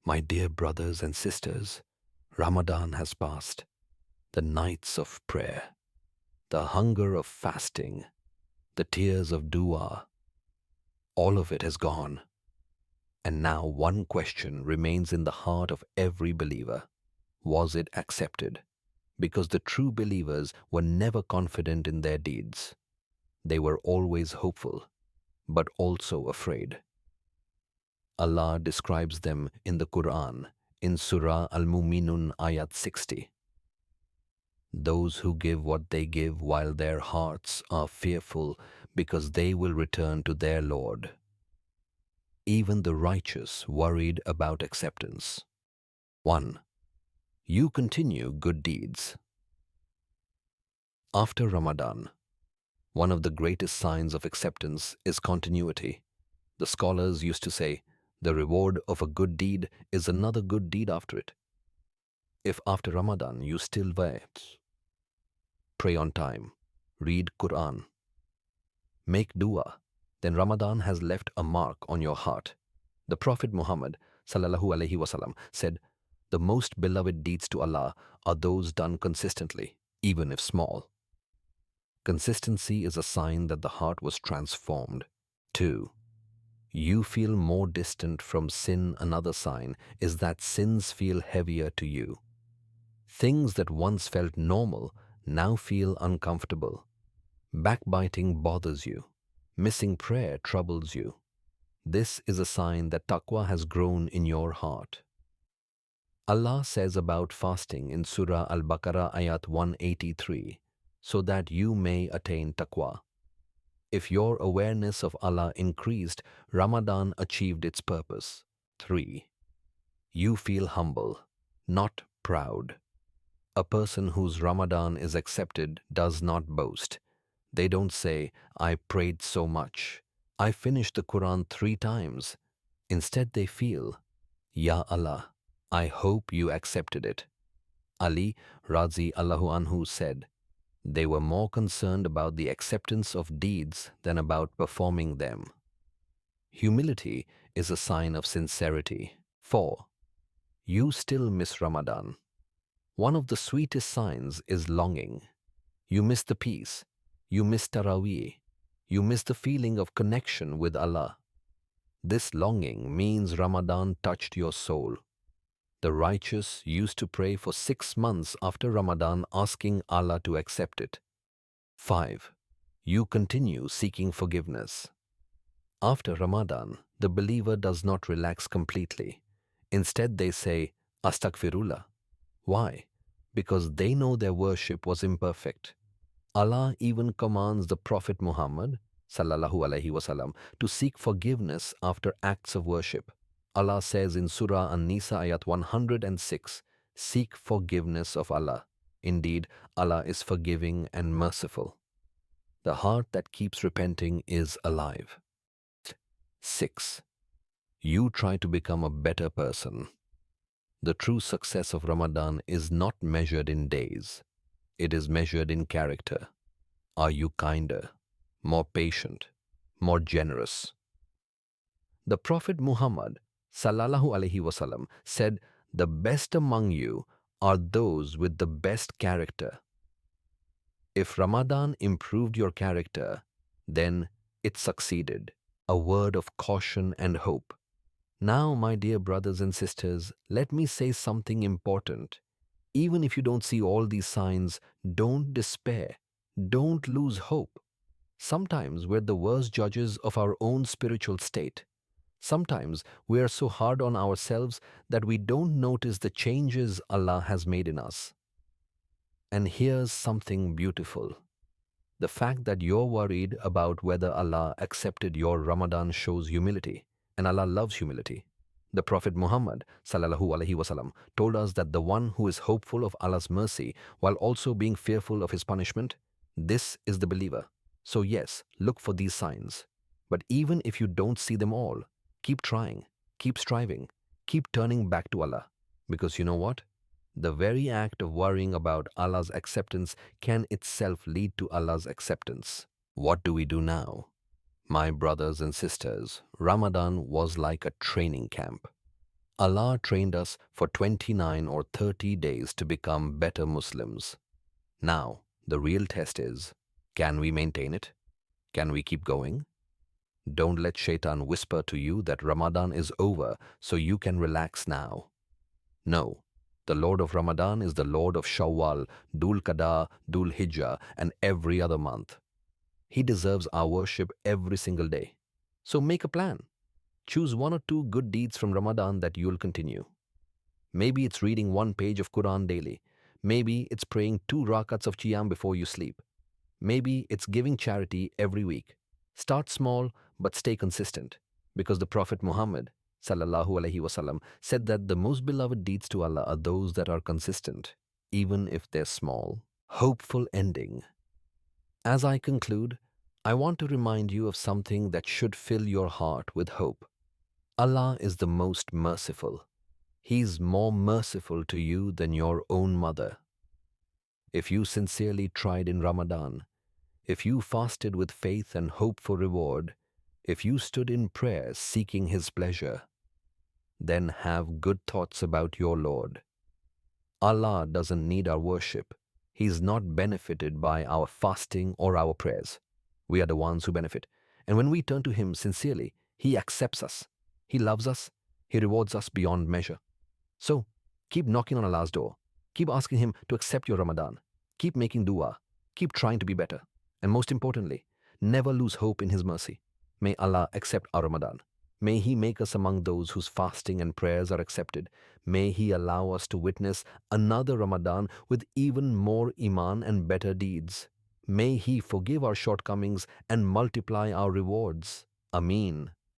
My dear brothers and sisters, Ramadan has passed. The nights of prayer, the hunger of fasting, the tears of du'a, all of it has gone. And now one question remains in the heart of every believer. Was it accepted? Because the true believers were never confident in their deeds. They were always hopeful, but also afraid. Allah describes them in the Qur'an, in Surah Al-Mu'minun ayat 60. Those who give what they give while their hearts are fearful because they will return to their Lord. Even the righteous worried about acceptance. 1. You continue good deeds. After Ramadan, one of the greatest signs of acceptance is continuity. The scholars used to say, the reward of a good deed is another good deed after it. If after Ramadan you still wait, pray on time, read Qur'an, make du'a, then Ramadan has left a mark on your heart. The Prophet Muhammad ﷺ said, the most beloved deeds to Allah are those done consistently, even if small. Consistency is a sign that the heart was transformed. 2. You feel more distant from sin. Another sign is that sins feel heavier to you. Things that once felt normal now feel uncomfortable. Backbiting bothers you. Missing prayer troubles you. This is a sign that taqwa has grown in your heart. Allah says about fasting in Surah Al-Baqarah ayat 183, so that you may attain taqwa. If your awareness of Allah increased, Ramadan achieved its purpose. 3. You feel humble, not proud. A person whose Ramadan is accepted does not boast. They don't say, I prayed so much, I finished the Qur'an 3 times. Instead they feel, Ya Allah, I hope you accepted it. Ali Razi Allahu Anhu said, they were more concerned about the acceptance of deeds than about performing them. Humility is a sign of sincerity. 4. You still miss Ramadan. One of the sweetest signs is longing. You miss the peace. You miss Taraweeh. You miss the feeling of connection with Allah. This longing means Ramadan touched your soul. The righteous used to pray for 6 months after Ramadan, asking Allah to accept it. 5. You continue seeking forgiveness. After Ramadan, the believer does not relax completely. Instead they say, Astaghfirullah. Why? Because they know their worship was imperfect. Allah even commands the Prophet Muhammad ﷺ to seek forgiveness after acts of worship. Allah says in Surah An-Nisa ayat 106, seek forgiveness of Allah. Indeed, Allah is forgiving and merciful. The heart that keeps repenting is alive. 6. You try to become a better person. The true success of Ramadan is not measured in days. It is measured in character. Are you kinder, more patient, more generous? The Prophet Muhammad ﷺ said, the best among you are those with the best character. If Ramadan improved your character, then it succeeded. A word of caution and hope. Now, my dear brothers and sisters, let me say something important. Even if you don't see all these signs, don't despair. Don't lose hope. Sometimes we're the worst judges of our own spiritual state. Sometimes we are so hard on ourselves that we don't notice the changes Allah has made in us. And here's something beautiful. The fact that you're worried about whether Allah accepted your Ramadan shows humility, and Allah loves humility. The Prophet Muhammad ﷺ told us that the one who is hopeful of Allah's mercy while also being fearful of His punishment, this is the believer. So yes, look for these signs. But even if you don't see them all, keep trying, keep striving, keep turning back to Allah. Because you know what? The very act of worrying about Allah's acceptance can itself lead to Allah's acceptance. What do we do now? My brothers and sisters, Ramadan was like a training camp. Allah trained us for 29 or 30 days to become better Muslims. Now, the real test is, can we maintain it? Can we keep going? Don't let Shaitan whisper to you that Ramadan is over so you can relax now. No, the Lord of Ramadan is the Lord of Shawwal, Dhul Qada, Dhul Hijjah, and every other month. He deserves our worship every single day. So make a plan. Choose one or two good deeds from Ramadan that you'll continue. Maybe it's reading one page of Qur'an daily. Maybe it's praying 2 rakats of Qiyam before you sleep. Maybe it's giving charity every week. Start small but stay consistent, because the Prophet Muhammad sallallahu alaihi wasallam said that the most beloved deeds to Allah are those that are consistent, even if they're small. Hopeful ending. As I conclude, I want to remind you of something that should fill your heart with hope. Allah is the most merciful. He's more merciful to you than your own mother. If you sincerely tried in Ramadan, if you fasted with faith and hope for reward, if you stood in prayer seeking His pleasure, then have good thoughts about your Lord. Allah doesn't need our worship. He's not benefited by our fasting or our prayers. We are the ones who benefit. And when we turn to Him sincerely, He accepts us. He loves us. He rewards us beyond measure. So, keep knocking on Allah's door. Keep asking Him to accept your Ramadan. Keep making du'a. Keep trying to be better. And most importantly, never lose hope in His mercy. May Allah accept our Ramadan. May He make us among those whose fasting and prayers are accepted. May He allow us to witness another Ramadan with even more iman and better deeds. May He forgive our shortcomings and multiply our rewards. Ameen.